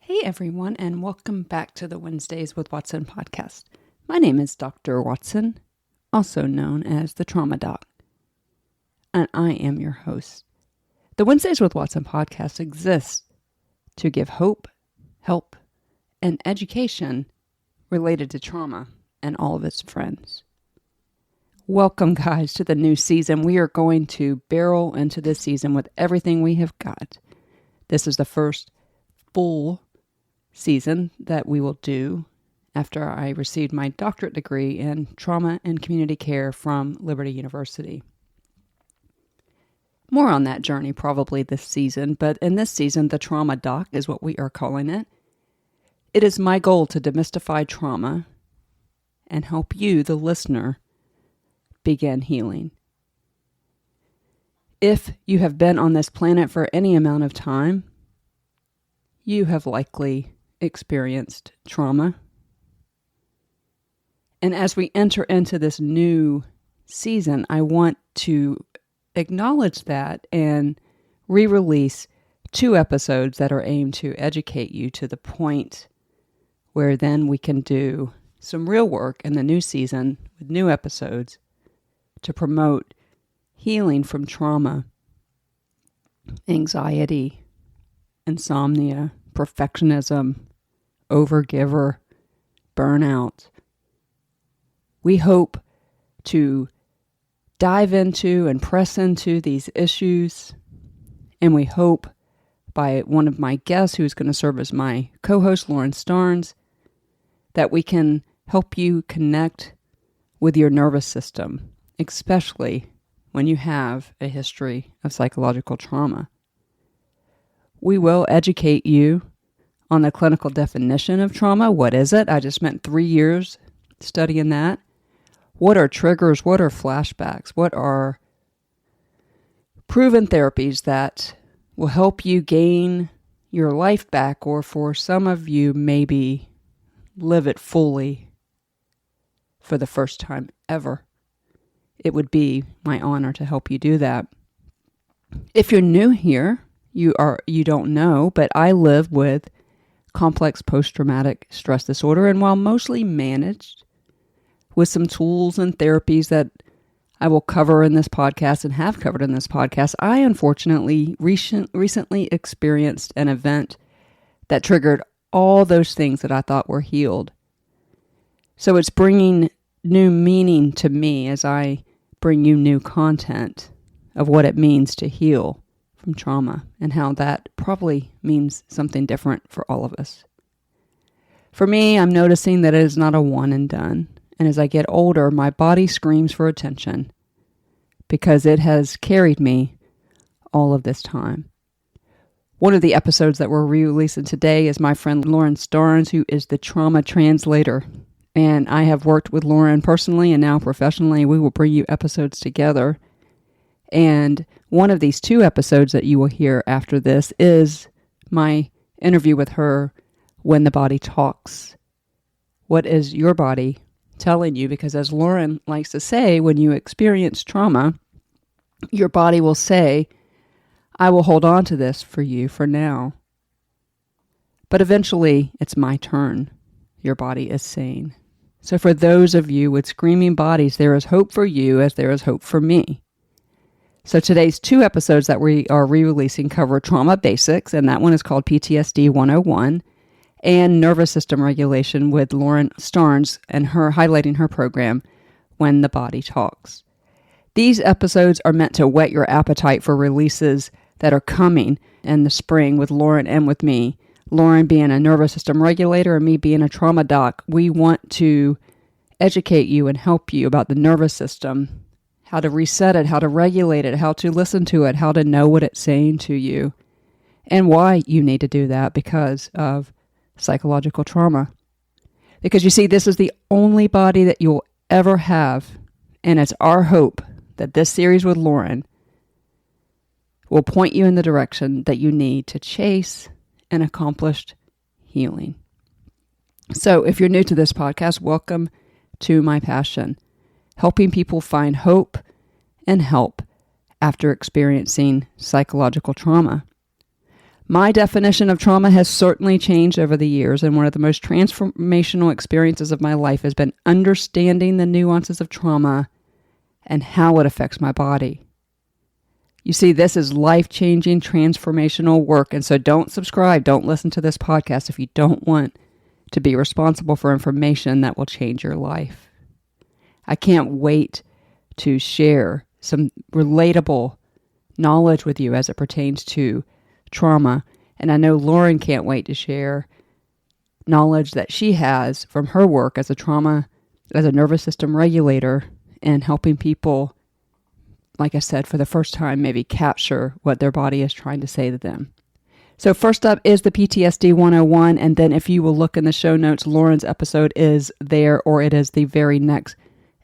Hey everyone, and welcome back to the Wednesdays with Watson podcast. My name is Dr. Watson, also known as the Trauma Doc, and I am your host. The Wednesdays with Watson podcast exists to give hope, help, and education related to trauma and all of its friends. Welcome, guys, to the new season. We are going to barrel into this season with everything we have got. This is the first full season that we will do after I received my doctorate degree in trauma and community care from Liberty University. More on that journey probably this season, but in this season, the Trauma Doc is what we are calling it. It is my goal to demystify trauma and help you, the listener, begin healing. If you have been on this planet for any amount of time, you have likely experienced trauma. And as we enter into this new season, I want to acknowledge that and re-release 2 episodes that are aimed to educate you to the point where then we can do some real work in the new season with new episodes to promote healing from trauma, anxiety, insomnia, perfectionism, overgiver, burnout. We hope to dive into and press into these issues, and we hope by one of my guests who's going to serve as my co-host, Lauren Starnes, that we can help you connect with your nervous system, especially when you have a history of psychological trauma. We will educate you on the clinical definition of trauma. What is it? I just spent 3 years studying that. What are triggers? What are flashbacks? What are proven therapies that will help you gain your life back, or for some of you, maybe live it fully for the first time ever? It would be my honor to help you do that. If you're new here, you don't know, but I live with complex post-traumatic stress disorder, and while mostly managed with some tools and therapies that I will cover in this podcast and have covered in this podcast, I unfortunately recently experienced an event that triggered all those things that I thought were healed. So it's bringing new meaning to me as I bring you new content of what it means to heal from trauma and how that probably means something different for all of us. For me, I'm noticing that it is not a one and done. And as I get older, my body screams for attention because it has carried me all of this time. One of the episodes that we're re-releasing today is my friend Lauren Starnes, who is the trauma translator. And I have worked with Lauren personally and now professionally. We will bring you episodes together. And one of these 2 episodes that you will hear after this is my interview with her, When the Body Talks. What is your body telling you? Because as Lauren likes to say, when you experience trauma, your body will say, I will hold on to this for you for now. But eventually, it's my turn, your body is saying. So for those of you with screaming bodies, there is hope for you as there is hope for me. So today's 2 episodes that we are re-releasing cover trauma basics, and that one is called PTSD 101, and nervous system regulation with Lauren Starnes and her highlighting her program, When the Body Talks. These episodes are meant to whet your appetite for releases that are coming in the spring with Lauren and with me. Lauren being a nervous system regulator and me being a trauma doc. We want to educate you and help you about the nervous system, how to reset it, how to regulate it, how to listen to it, how to know what it's saying to you, and why you need to do that because of psychological trauma. Because you see, this is the only body that you'll ever have, and it's our hope that this series with Lauren will point you in the direction that you need to chase and accomplish healing. So if you're new to this podcast, welcome to my passion, helping people find hope and help after experiencing psychological trauma. My definition of trauma has certainly changed over the years, and one of the most transformational experiences of my life has been understanding the nuances of trauma and how it affects my body. You see, this is life-changing, transformational work, and so don't subscribe, don't listen to this podcast if you don't want to be responsible for information that will change your life. I can't wait to share some relatable knowledge with you as it pertains to trauma, and I know Lauren can't wait to share knowledge that she has from her work as a nervous system regulator and helping people, like I said, for the first time, maybe capture what their body is trying to say to them. So first up is the PTSD 101, and then if you will look in the show notes, Lauren's episode is there, or it is the very next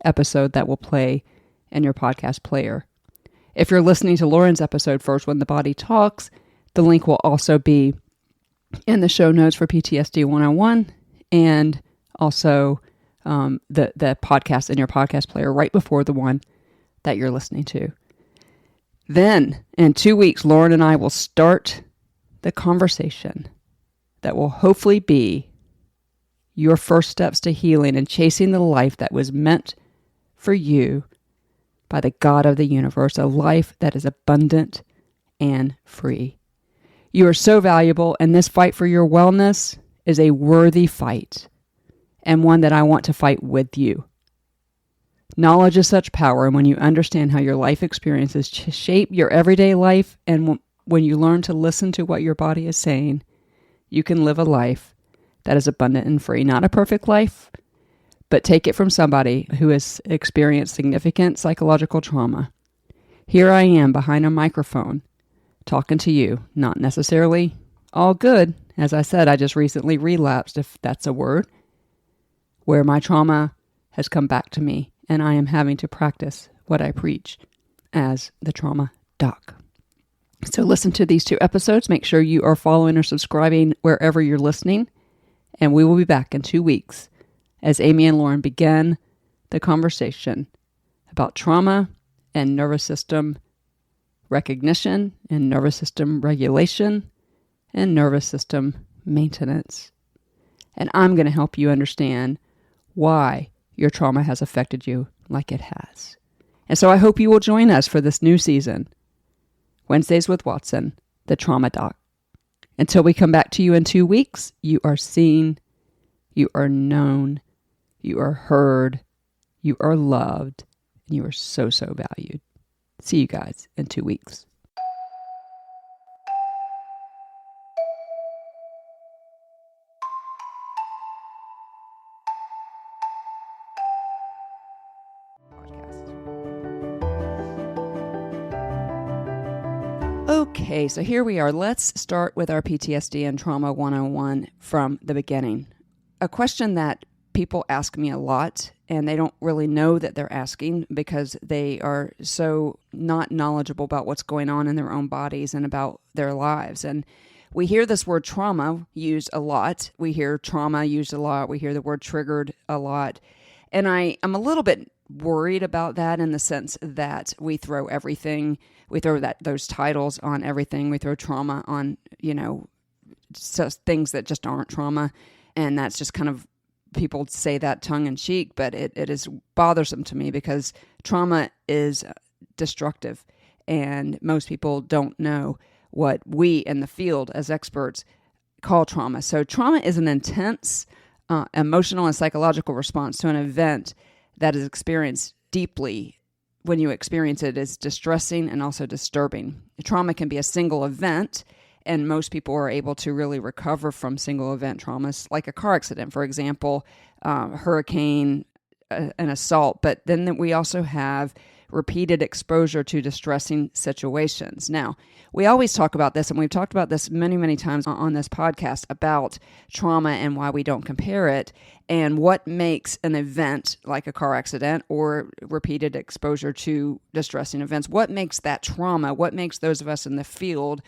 episode that will play in your podcast player. If you're listening to Lauren's episode first, When the Body Talks, the link will also be in the show notes for PTSD 101 and also the podcast in your podcast player right before the one that you're listening to. Then, in 2 weeks, Lauren and I will start the conversation that will hopefully be your first steps to healing and chasing the life that was meant for you by the God of the universe, a life that is abundant and free. You are so valuable, and this fight for your wellness is a worthy fight, and one that I want to fight with you. Knowledge is such power, and when you understand how your life experiences shape your everyday life, and when you learn to listen to what your body is saying, you can live a life that is abundant and free. Not a perfect life, but take it from somebody who has experienced significant psychological trauma. Here I am behind a microphone talking to you, not necessarily all good. As I said, I just recently relapsed, if that's a word, where my trauma has come back to me, and I am having to practice what I preach as the trauma doc. So listen to these 2 episodes. Make sure you are following or subscribing wherever you're listening, and we will be back in 2 weeks as Amy and Lauren begin the conversation about trauma and nervous system recognition and nervous system regulation and nervous system maintenance. And I'm going to help you understand why your trauma has affected you like it has. And so I hope you will join us for this new season, Wednesdays with Watson, the Trauma Doc. Until we come back to you in 2 weeks, you are seen, you are known, you are heard, you are loved, and you are so, so valued. See you guys in 2 weeks. Okay, so here we are. Let's start with our PTSD and Trauma 101 from the beginning. A question that people ask me a lot, and they don't really know that they're asking because they are so not knowledgeable about what's going on in their own bodies and about their lives. And we hear this word trauma used a lot. We hear trauma used a lot. We hear the word triggered a lot. And I'm a little bit worried about that in the sense that we throw those titles on everything. We throw trauma on, things that just aren't trauma. And that's just kind of, people say that tongue in cheek, but it is bothersome to me because trauma is destructive. And most people don't know what we in the field as experts call trauma. So trauma is an intense emotional and psychological response to an event that is experienced deeply. When you experience it, it's distressing and also disturbing. Trauma can be a single event, and most people are able to really recover from single event traumas, like a car accident, for example, hurricane, an assault. But then we also have repeated exposure to distressing situations. Now, we always talk about this, and we've talked about this many, many times on this podcast about trauma and why we don't compare it, and what makes an event like a car accident or repeated exposure to distressing events, what makes that trauma, what makes those of us in the field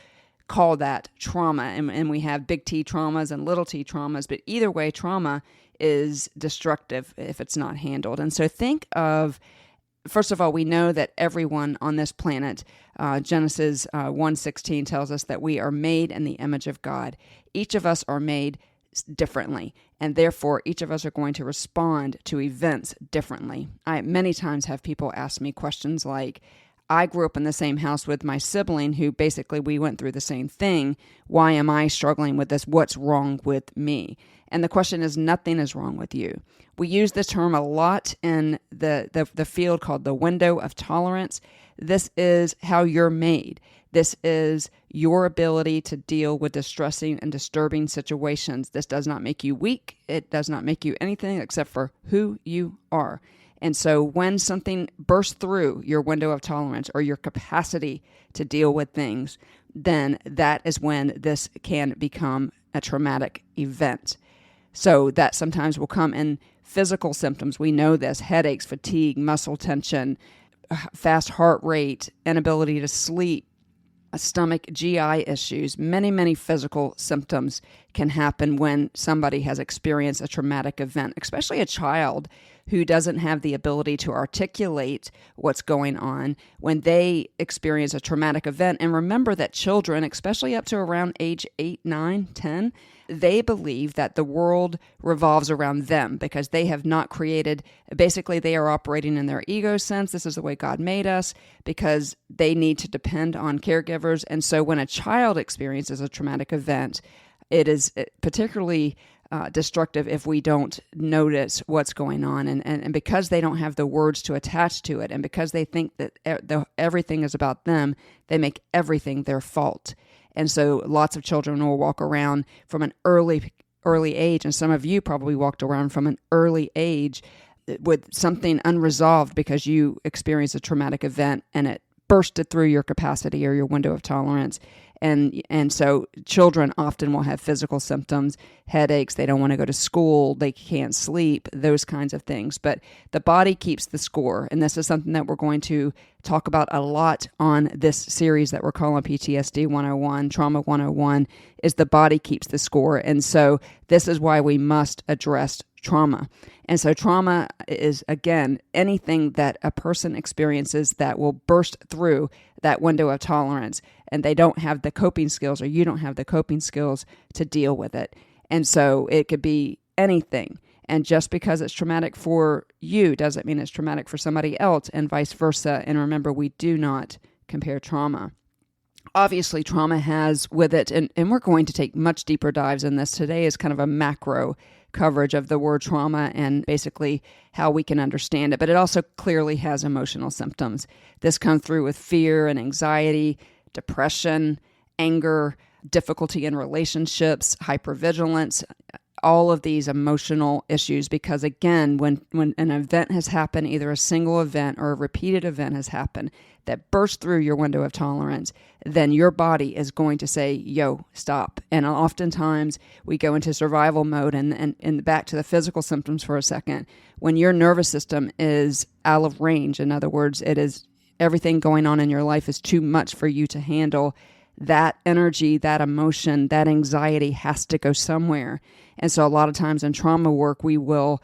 call that trauma. And we have big T traumas and little t traumas, but either way, trauma is destructive if it's not handled. And so think of first of all, we know that everyone on this planet, Genesis 1:16 tells us that we are made in the image of God. Each of us are made differently, and therefore each of us are going to respond to events differently. I many times have people ask me questions like, I grew up in the same house with my sibling who basically we went through the same thing. Why am I struggling with this? What's wrong with me? And the question is, nothing is wrong with you. We use this term a lot in the field called the window of tolerance. This is how you're made. This is your ability to deal with distressing and disturbing situations. This does not make you weak. It does not make you anything except for who you are. And so when something bursts through your window of tolerance or your capacity to deal with things, then that is when this can become a traumatic event. So that sometimes will come in physical symptoms. We know this: headaches, fatigue, muscle tension, fast heart rate, inability to sleep, stomach, GI issues. Many, many physical symptoms can happen when somebody has experienced a traumatic event, especially a child who doesn't have the ability to articulate what's going on when they experience a traumatic event. And remember that children, especially up to around age 8, 9, 10, they believe that the world revolves around them because they have not created, basically they are operating in their ego sense. This is the way God made us because they need to depend on caregivers. And so when a child experiences a traumatic event, it is particularly destructive if we don't notice what's going on. And because they don't have the words to attach to it, and because they think that everything is about them, they make everything their fault. And so lots of children will walk around from an early age, and some of you probably walked around from an early age with something unresolved because you experienced a traumatic event and it bursted through your capacity or your window of tolerance. And so children often will have physical symptoms, headaches, they don't want to go to school, they can't sleep, those kinds of things. But the body keeps the score. And this is something that we're going to talk about a lot on this series that we're calling PTSD 101, Trauma 101, is the body keeps the score. And so this is why we must address trauma. And so trauma is, again, anything that a person experiences that will burst through that window of tolerance, and they don't have the coping skills, or you don't have the coping skills to deal with it. And so it could be anything. And just because it's traumatic for you doesn't mean it's traumatic for somebody else, and vice versa. And remember, we do not compare trauma. Obviously, trauma has with it, and we're going to take much deeper dives in this. Today is kind of a macro coverage of the word trauma and basically how we can understand it. But it also clearly has emotional symptoms. This comes through with fear and anxiety, depression, anger, difficulty in relationships, hypervigilance, all of these emotional issues. Because again, when an event has happened, either a single event or a repeated event has happened that bursts through your window of tolerance, then your body is going to say, yo, stop. And oftentimes we go into survival mode. And back to the physical symptoms for a second. When your nervous system is out of range, in other words, it is everything going on in your life is too much for you to handle, that energy, that emotion, that anxiety has to go somewhere. And so a lot of times in trauma work, we will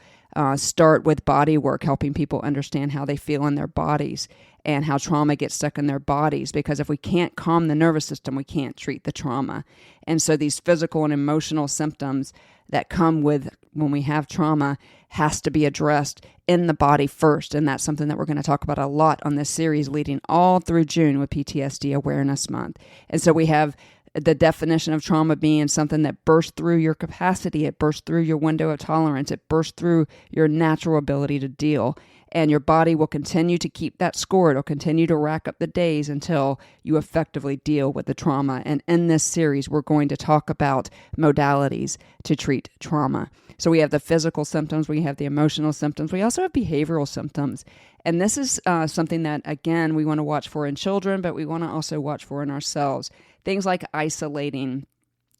start with body work, helping people understand how they feel in their bodies and how trauma gets stuck in their bodies. Because if we can't calm the nervous system, we can't treat the trauma. And so these physical and emotional symptoms that come with when we have trauma has to be addressed in the body first. And that's something that we're going to talk about a lot on this series leading all through June with PTSD Awareness Month. And so we have the definition of trauma being something that bursts through your capacity, it bursts through your window of tolerance, it bursts through your natural ability to deal. And your body will continue to keep that score. It'll continue to rack up the days until you effectively deal with the trauma. And in this series, we're going to talk about modalities to treat trauma. So we have the physical symptoms, we have the emotional symptoms, we also have behavioral symptoms. And this is something that, again, we want to watch for in children, but we want to also watch for in ourselves. Things like isolating,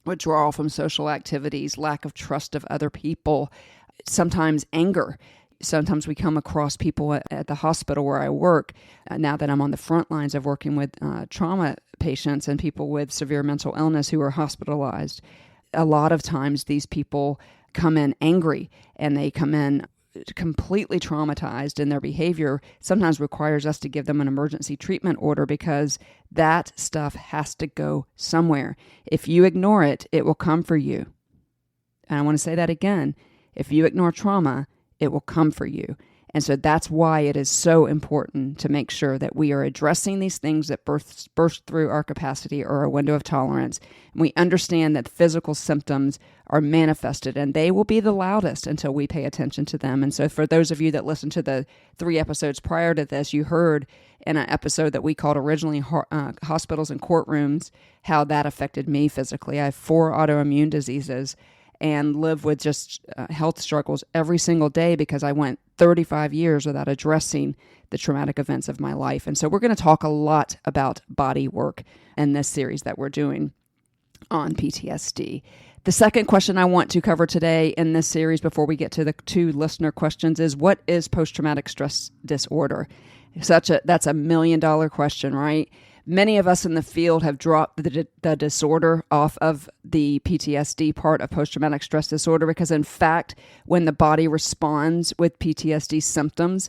withdrawal from social activities, lack of trust of other people, sometimes anger. Sometimes we come across people at the hospital where I work, now that I'm on the front lines of working with trauma patients and people with severe mental illness who are hospitalized. A lot of times these people come in angry, and they come in completely traumatized in their behavior sometimes requires us to give them an emergency treatment order, because that stuff has to go somewhere. If you ignore it, it will come for you. And I want to say that again. If you ignore trauma, it will come for you. And so that's why it is so important to make sure that we are addressing these things that burst through our capacity or our window of tolerance. And we understand that physical symptoms are manifested, and they will be the loudest until we pay attention to them. And so for those of you that listened to the 3 episodes prior to this, you heard in an episode that we called originally Hospitals and Courtrooms, how that affected me physically. I have 4 autoimmune diseases and live with just health struggles every single day because I went 35 years without addressing the traumatic events of my life. And so we're going to talk a lot about body work in this series that we're doing on PTSD. The second question I want to cover today in this series before we get to the 2 listener questions is, what is post-traumatic stress disorder? That's a $1 million question, right? Many of us in the field have dropped the disorder off of the PTSD part of post-traumatic stress disorder because, in fact, when the body responds with PTSD symptoms,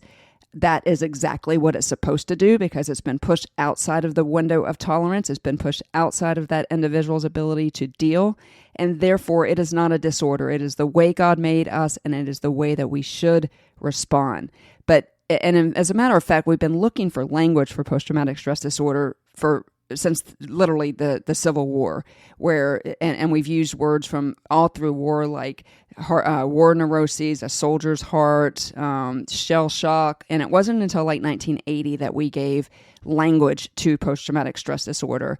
that is exactly what it's supposed to do, because it's been pushed outside of the window of tolerance. It's been pushed outside of that individual's ability to deal, and therefore it is not a disorder. It is the way God made us, and it is the way that we should respond. And as a matter of fact, we've been looking for language for post-traumatic stress disorder since literally the Civil War, and we've used words from all through war, like war neuroses, a soldier's heart, shell shock, and it wasn't until like 1980 that we gave language to post-traumatic stress disorder.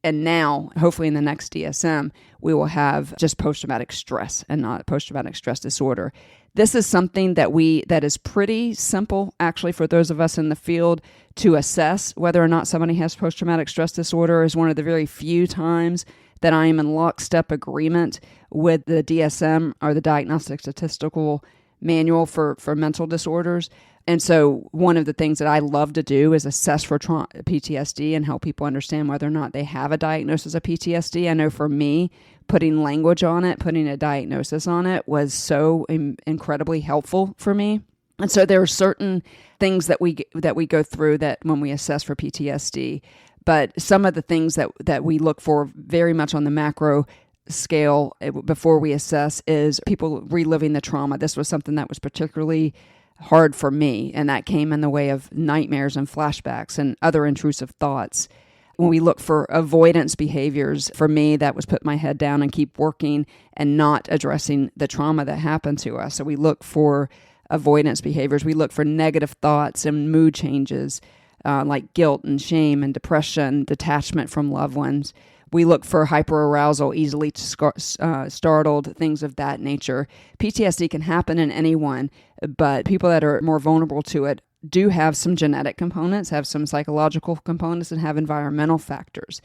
And now, hopefully in the next DSM, we will have just post-traumatic stress and not post-traumatic stress disorder. This is something that is pretty simple, actually, for those of us in the field to assess whether or not somebody has post-traumatic stress disorder. Is one of the very few times that I am in lockstep agreement with the DSM, or the Diagnostic Statistical Manual for mental disorders. And so one of the things that I love to do is assess for PTSD and help people understand whether or not they have a diagnosis of PTSD. I know for me, putting language on it, putting a diagnosis on it was so incredibly helpful for me. And so there are certain things that we go through that when we assess for PTSD, but some of the things that we look for very much on the macro scale before we assess is people reliving the trauma. This was something that was particularly hard for me, and that came in the way of nightmares and flashbacks and other intrusive thoughts. When we look for avoidance behaviors, for me, that was put my head down and keep working and not addressing the trauma that happened to us. So we look for avoidance behaviors. We look for negative thoughts and mood changes, like guilt and shame and depression, detachment from loved ones. We look for hyperarousal, easily startled, things of that nature. PTSD can happen in anyone, but people that are more vulnerable to it do have some genetic components, have some psychological components, and have environmental factors.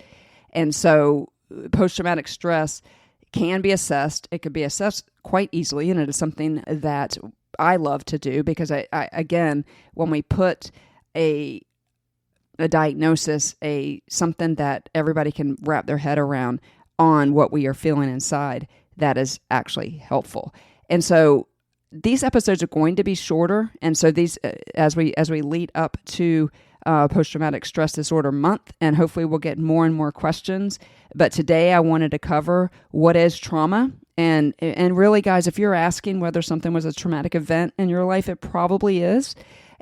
And so post-traumatic stress can be assessed. It could be assessed quite easily, and it is something that I love to do because, I again, when we put a diagnosis, something that everybody can wrap their head around on what we are feeling inside, that is actually helpful. And so these episodes are going to be shorter. And so these, as we lead up to post-traumatic stress disorder month, and hopefully we'll get more and more questions. But today I wanted to cover what is trauma. And really, guys, if you're asking whether something was a traumatic event in your life, it probably is.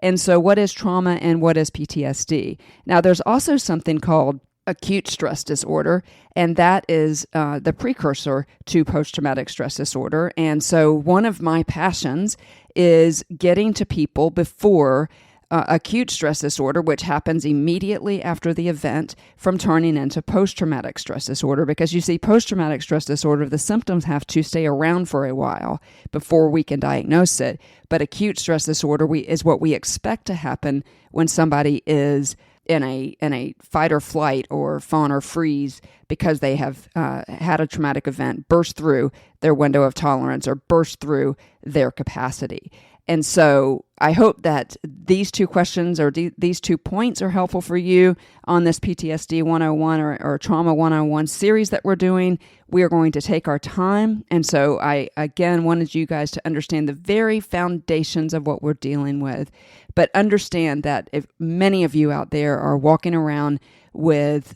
And so what is trauma and what is PTSD? Now, there's also something called acute stress disorder, and that is the precursor to post-traumatic stress disorder. And so one of my passions is getting to people before acute stress disorder, which happens immediately after the event, from turning into post-traumatic stress disorder. Because you see, post-traumatic stress disorder, the symptoms have to stay around for a while before we can diagnose it. But acute stress disorder is what we expect to happen when somebody is in a fight or flight or fawn or freeze because they have had a traumatic event burst through their window of tolerance or burst through their capacity. And so I hope that these two questions or these 2 points are helpful for you on this PTSD 101 or Trauma 101 series that we're doing. We are going to take our time. And so I, again, wanted you guys to understand the very foundations of what we're dealing with. But understand that if many of you out there are walking around with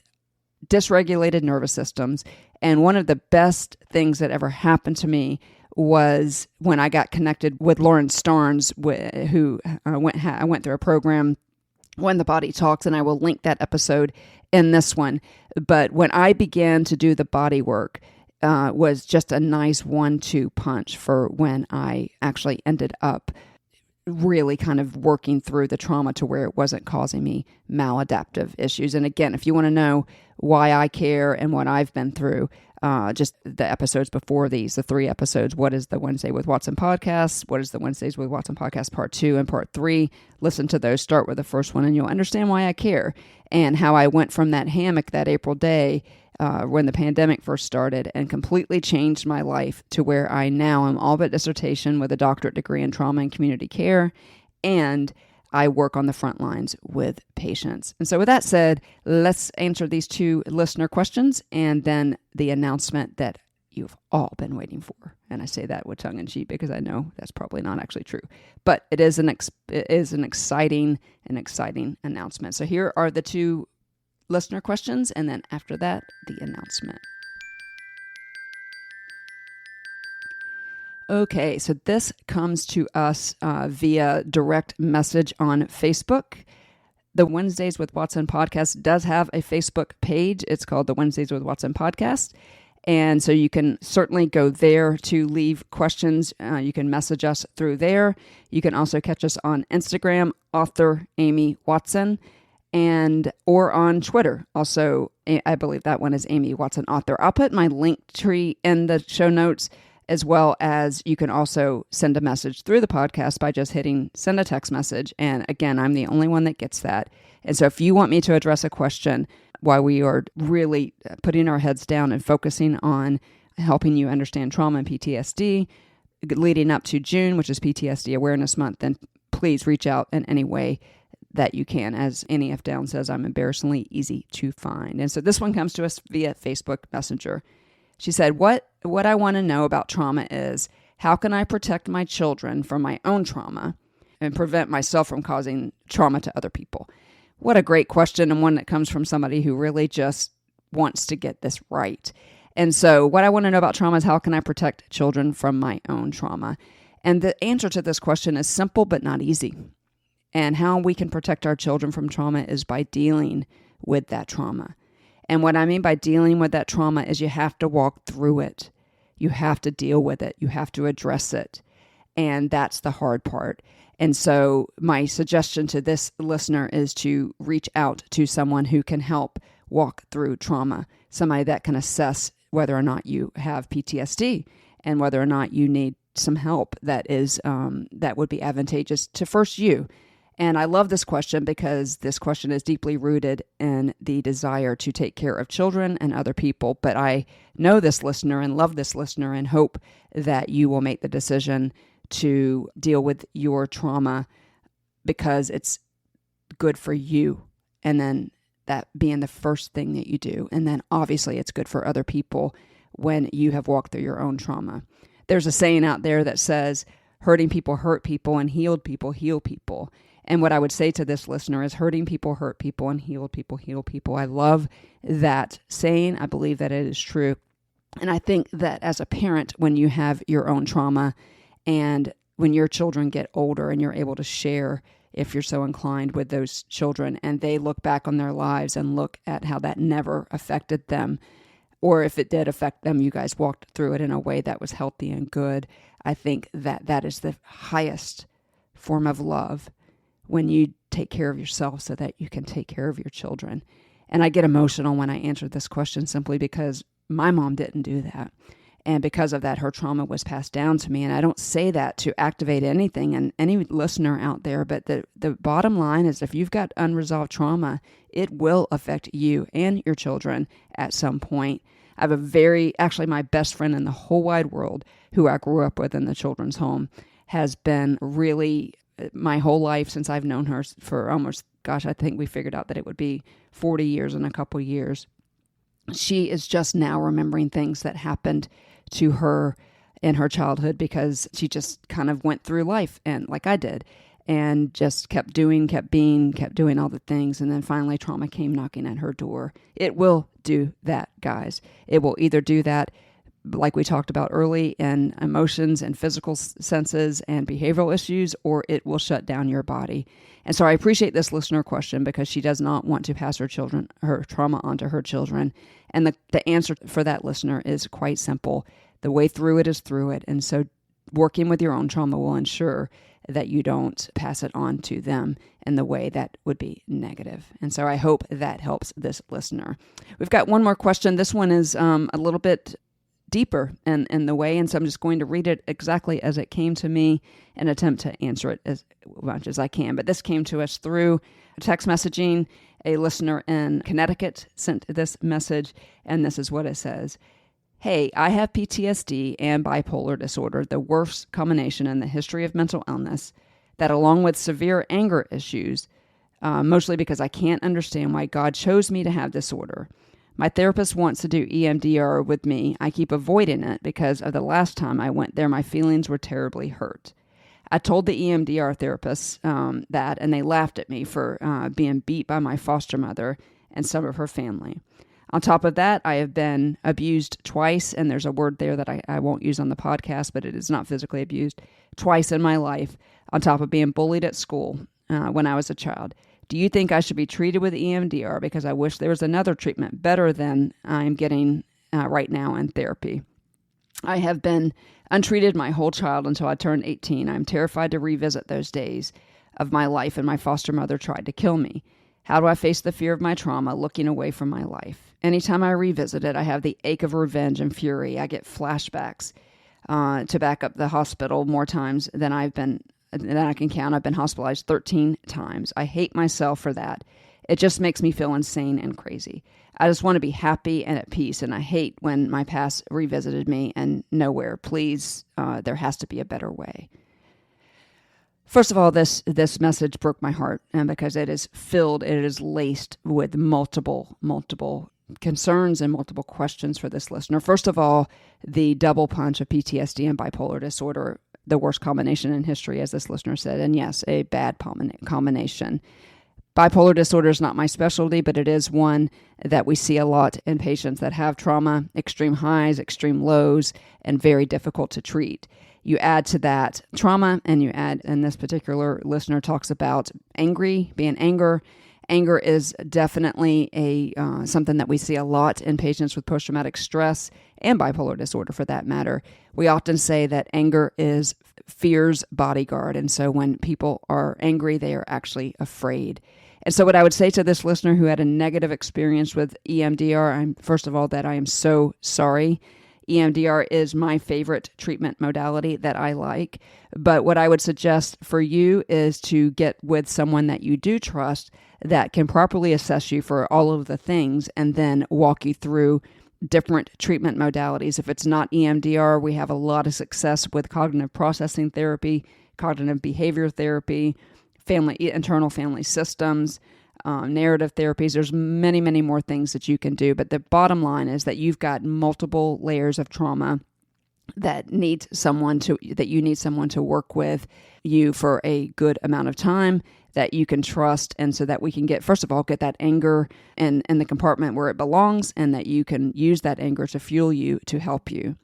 dysregulated nervous systems, and one of the best things that ever happened to me was when I got connected with Lauren Starnes, who I went through a program, When the Body Talks, and I will link that episode in this one. But when I began to do the body work, was just a nice 1-2 punch for when I actually ended up really kind of working through the trauma to where it wasn't causing me maladaptive issues. And again, if you want to know why I care and what I've been through, just the episodes before these, the 3 episodes, what is the Wednesday with Watson podcast? What is the Wednesdays with Watson podcast part 2 and part 3? Listen to those, start with the first one, and you'll understand why I care and how I went from that hammock that April day when the pandemic first started and completely changed my life to where I now am all but dissertation with a doctorate degree in trauma and community care, and I work on the front lines with patients. And so with that said, let's answer these 2 listener questions and then the announcement that you've all been waiting for. And I say that with tongue in cheek because I know that's probably not actually true, but it is an exciting announcement. So here are the 2 listener questions, and then after that, the announcement. Okay, so this comes to us via direct message on Facebook. The Wednesdays with Watson podcast does have a Facebook page. It's called the Wednesdays with Watson podcast. And so you can certainly go there to leave questions. You can message us through there. You can also catch us on Instagram, author Amy Watson, or on Twitter. Also, I believe that one is Amy Watson Author. I'll put my link tree in the show notes, as well as you can also send a message through the podcast by just hitting send a text message. And again, I'm the only one that gets that. And so if you want me to address a question while we are really putting our heads down and focusing on helping you understand trauma and PTSD leading up to June, which is PTSD Awareness Month, then please reach out in any way that you can. As Annie F. Down says, I'm embarrassingly easy to find. And so this one comes to us via Facebook Messenger. She said, what I want to know about trauma is, how can I protect my children from my own trauma and prevent myself from causing trauma to other people? What a great question, and one that comes from somebody who really just wants to get this right. And so what I want to know about trauma is, how can I protect children from my own trauma? And the answer to this question is simple but not easy. And how we can protect our children from trauma is by dealing with that trauma. And what I mean by dealing with that trauma is you have to walk through it. You have to deal with it. You have to address it. And that's the hard part. And so my suggestion to this listener is to reach out to someone who can help walk through trauma, somebody that can assess whether or not you have PTSD and whether or not you need some help that would be advantageous to first you. And I love this question because this question is deeply rooted in the desire to take care of children and other people. But I know this listener and love this listener and hope that you will make the decision to deal with your trauma because it's good for you. And then that being the first thing that you do. And then obviously it's good for other people when you have walked through your own trauma. There's a saying out there that says, hurting people hurt people and healed people heal people. And what I would say to this listener is, hurting people hurt people and healed people heal people. I love that saying. I believe that it is true. And I think that as a parent, when you have your own trauma and when your children get older and you're able to share, if you're so inclined, with those children, and they look back on their lives and look at how that never affected them, or if it did affect them, you guys walked through it in a way that was healthy and good. I think that that is the highest form of love, when you take care of yourself so that you can take care of your children. And I get emotional when I answer this question simply because my mom didn't do that. And because of that, her trauma was passed down to me. And I don't say that to activate anything in any listener out there, but the bottom line is, if you've got unresolved trauma, it will affect you and your children at some point. I have actually my best friend in the whole wide world who I grew up with in the children's home, has been really my whole life since I've known her for almost, I think we figured out that it would be 40 years in a couple years. She is just now remembering things that happened to her in her childhood because she just kind of went through life, and like I did, and just kept doing all the things. And then finally trauma came knocking at her door. It will do that, guys. It will either do that, like we talked about early, in emotions and physical senses and behavioral issues, or it will shut down your body. And so I appreciate this listener question because she does not want to pass her trauma onto her children. And the answer for that listener is quite simple. The way through it is through it. And so working with your own trauma will ensure that you don't pass it on to them in the way that would be negative. And so I hope that helps this listener. We've got one more question. This one is a little bit deeper in the way, and so I'm just going to read it exactly as it came to me and attempt to answer it as much as I can. But this came to us through text messaging. A listener in Connecticut sent this message, and this is what it says. Hey, I have PTSD and bipolar disorder, the worst combination in the history of mental illness, that along with severe anger issues, mostly because I can't understand why God chose me to have disorder. My therapist wants to do EMDR with me. I keep avoiding it because of the last time I went there, my feelings were terribly hurt. I told the EMDR therapist that, and they laughed at me for being beat by my foster mother and some of her family. On top of that, I have been abused twice, and there's a word there that I won't use on the podcast, but it is not physically abused, twice in my life, on top of being bullied at school when I was a child. Do you think I should be treated with EMDR? Because I wish there was another treatment better than I'm getting right now in therapy. I have been untreated my whole child until I turned 18. I'm terrified to revisit those days of my life, and my foster mother tried to kill me. How do I face the fear of my trauma, looking away from my life? Anytime I revisit it, I have the ache of revenge and fury. I get flashbacks to back up the hospital more times than I can count. I've been hospitalized 13 times. I hate myself for that. It just makes me feel insane and crazy. I just want to be happy and at peace, and I hate when my past revisited me and nowhere. Please, there has to be a better way. First of all, this message broke my heart, and because it is laced with multiple concerns and multiple questions for this listener. First of all, the double punch of PTSD and bipolar disorder, the worst combination in history, as this listener said, and yes, a bad combination. Bipolar disorder is not my specialty, but it is one that we see a lot in patients that have trauma, extreme highs, extreme lows, and very difficult to treat. You add to that trauma, and this particular listener talks about being anger. Anger is definitely something that we see a lot in patients with post-traumatic stress and bipolar disorder for that matter. We often say that anger is fear's bodyguard. And so when people are angry, they are actually afraid. And so what I would say to this listener who had a negative experience with EMDR, first of all, that I am so sorry. EMDR is my favorite treatment modality that I like. But what I would suggest for you is to get with someone that you do trust that can properly assess you for all of the things and then walk you through different treatment modalities. If it's not EMDR, we have a lot of success with cognitive processing therapy, cognitive behavior therapy, internal family systems, narrative therapies. There's many, many more things that you can do. But the bottom line is that you've got multiple layers of trauma that you need someone to work with you for a good amount of time that you can trust. And so that we can get that anger in the compartment where it belongs, and that you can use that anger to fuel you, to help you.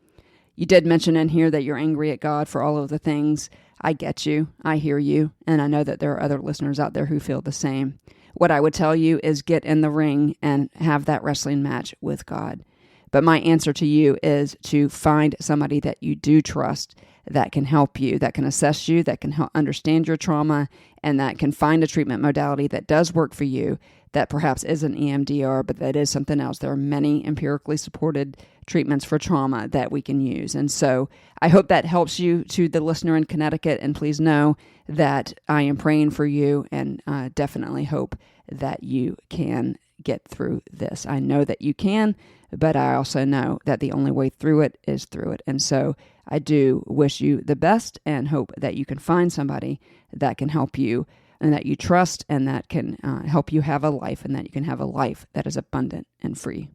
You did mention in here that you're angry at God for all of the things. I get you. I hear you. And I know that there are other listeners out there who feel the same. What I would tell you is get in the ring and have that wrestling match with God. But my answer to you is to find somebody that you do trust, that can help you, that can assess you, that can help understand your trauma, and that can find a treatment modality that does work for you, that perhaps isn't EMDR, but that is something else. There are many empirically supported treatments for trauma that we can use. And so I hope that helps you, to the listener in Connecticut. And please know that I am praying for you, and definitely hope that you can get through this. I know that you can, but I also know that the only way through it is through it. And so I do wish you the best and hope that you can find somebody that can help you and that you trust and that can help you have a life, and that you can have a life that is abundant and free.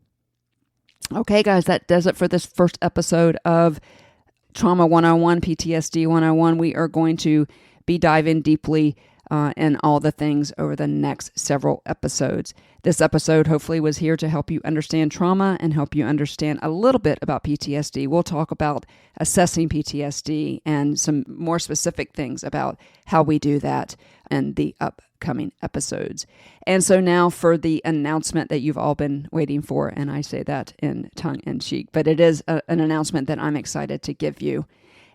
Okay, guys, that does it for this first episode of Trauma 101, PTSD 101. We are going to be diving deeply in all the things over the next several episodes. This episode hopefully was here to help you understand trauma and help you understand a little bit about PTSD. We'll talk about assessing PTSD and some more specific things about how we do that in the upcoming episodes. And so now for the announcement that you've all been waiting for, and I say that in tongue in cheek, but it is an announcement that I'm excited to give you.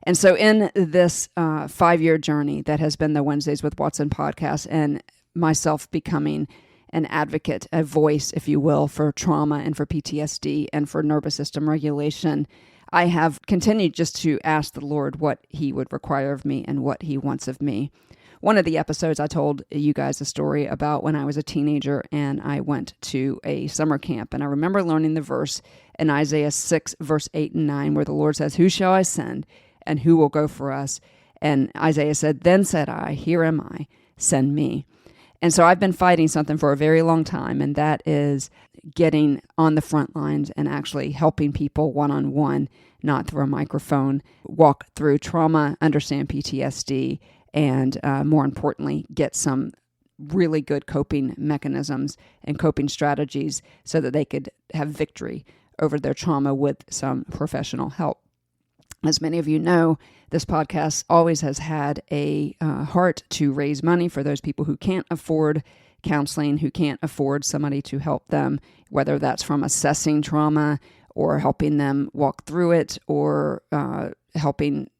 And so in this 5-year journey that has been the Wednesdays with Watson podcast, and myself becoming an advocate, a voice, if you will, for trauma and for PTSD and for nervous system regulation, I have continued just to ask the Lord what he would require of me and what he wants of me. One of the episodes I told you guys a story about when I was a teenager and I went to a summer camp, and I remember learning the verse in Isaiah 6, verse 8 and 9, where the Lord says, "Who shall I send? And who will go for us?" And Isaiah said, "Then said I, here am I, send me." And so I've been fighting something for a very long time, and that is getting on the front lines and actually helping people one-on-one, not through a microphone, walk through trauma, understand PTSD, and more importantly, get some really good coping mechanisms and coping strategies so that they could have victory over their trauma with some professional help. As many of you know, this podcast always has had a heart to raise money for those people who can't afford counseling, who can't afford somebody to help them, whether that's from assessing trauma or helping them walk through it, or helping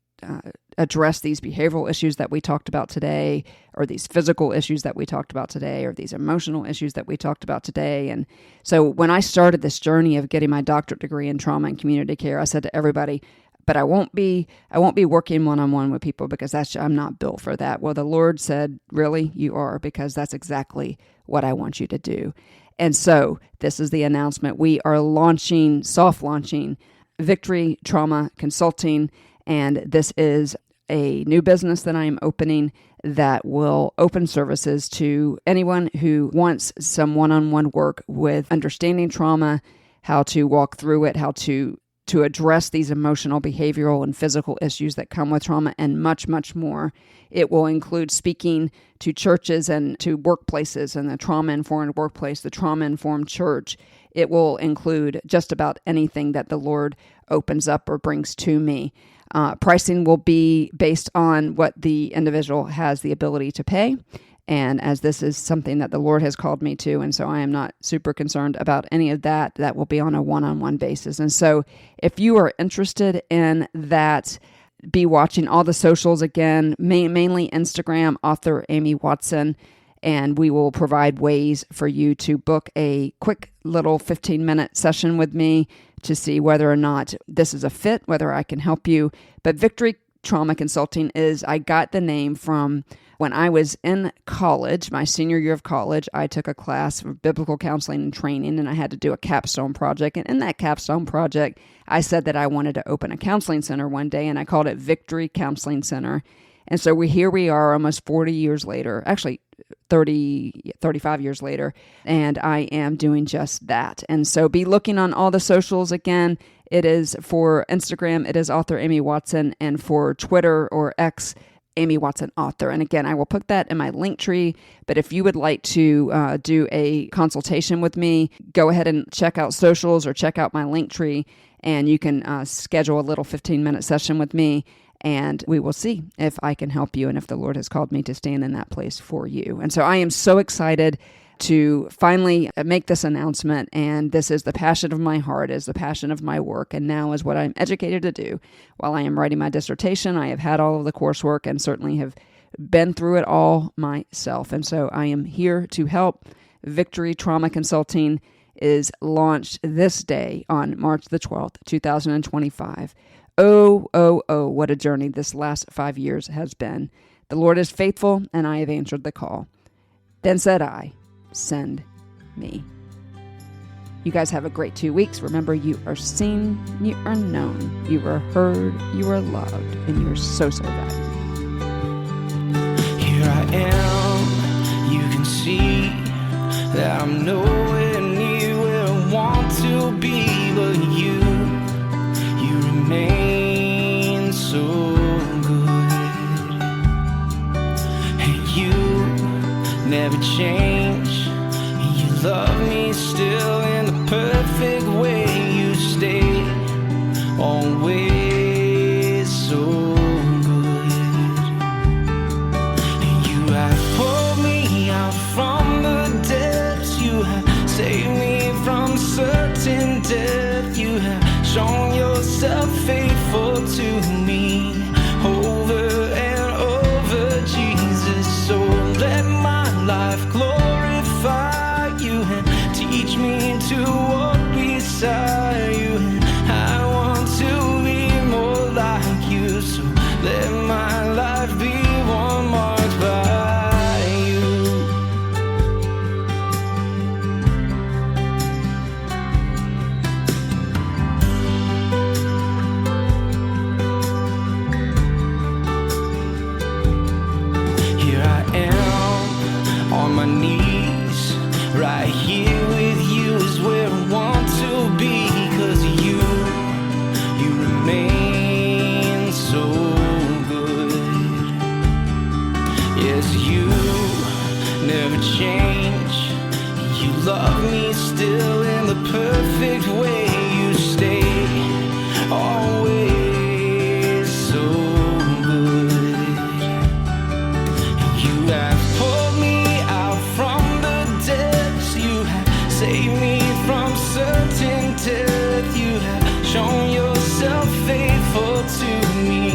address these behavioral issues that we talked about today, or these physical issues that we talked about today, or these emotional issues that we talked about today. And so when I started this journey of getting my doctorate degree in trauma and community care, I said to everybody, but I won't be working one-on-one with people because I'm not built for that. Well, the Lord said, really, you are, because that's exactly what I want you to do. And so this is the announcement. We are soft launching Victory Trauma Consulting, and this is a new business that I am opening that will open services to anyone who wants some one-on-one work with understanding trauma, how to walk through it, how to address these emotional, behavioral, and physical issues that come with trauma, and much, much more. It will include speaking to churches and to workplaces, and the trauma-informed workplace, the trauma-informed church. It will include just about anything that the Lord opens up or brings to me. Pricing will be based on what the individual has the ability to pay. And as this is something that the Lord has called me to, and so I am not super concerned about any of that, that will be on a one-on-one basis. And so if you are interested in that, be watching all the socials again, mainly Instagram, author Amy Watson, and we will provide ways for you to book a quick little 15-minute session with me to see whether or not this is a fit, whether I can help you. But Victory Trauma Consulting I got the name from when I was in college, my senior year of college. I took a class for biblical counseling and training, and I had to do a capstone project. And in that capstone project, I said that I wanted to open a counseling center one day, and I called it Victory Counseling Center. And so we are almost 40 years later, actually 35 years later, and I am doing just that. And so be looking on all the socials again. It is for Instagram, it is author Amy Watson, and for Twitter or X, Amy Watson Author. And again, I will put that in my link tree. But if you would like to do a consultation with me, go ahead and check out socials or check out my link tree, and you can schedule a little 15-minute session with me. And we will see if I can help you and if the Lord has called me to stand in that place for you. And so I am so excited to finally make this announcement. And this is the passion of my heart, is the passion of my work, and now is what I'm educated to do. While I am writing my dissertation, I have had all of the coursework and certainly have been through it all myself. And so I am here to help. Victory Trauma Consulting is launched this day on March the 12th, 2025. Oh, what a journey this last 5 years has been. The Lord is faithful, and I have answered the call. Then said I, send me. You guys have a great 2 weeks. Remember, you are seen, you are known, you are heard, you are loved, and you are so, so valued. Here I am, you can see that I'm nowhere near where I want to be, but you remain so good, and you never change. You love me still in the perfect way. You stay always so good. You have pulled me out from the depths. You have saved me from certain death. You have shown yourself faithful to me over and over, Jesus. So let my life glorify you and teach me to walk beside you. And I want to be more like you. So let my life be one marked by you. Here I am on my knees, right here with you is where I want to be, 'cause you remain so good. Yes, you never change. You love me still in the perfect way. You stay always so good. You have pulled me out from the depths. You have saved me from certain death. You have shown yourself faithful to me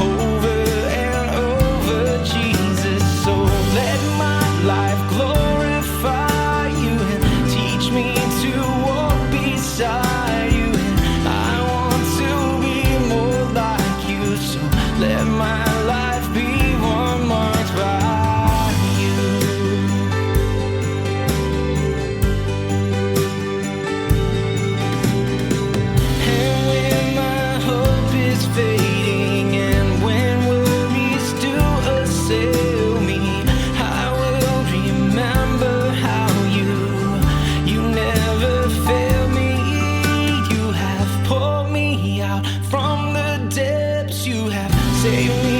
over and over, Jesus. So let my life glorify you and teach me to walk beside you. And I want to be more like you. So let my life be one marked by you. And when my hope is fading and when worries do assail me, I will remember how you never fail me. You have pulled me out from the depths. You have saved me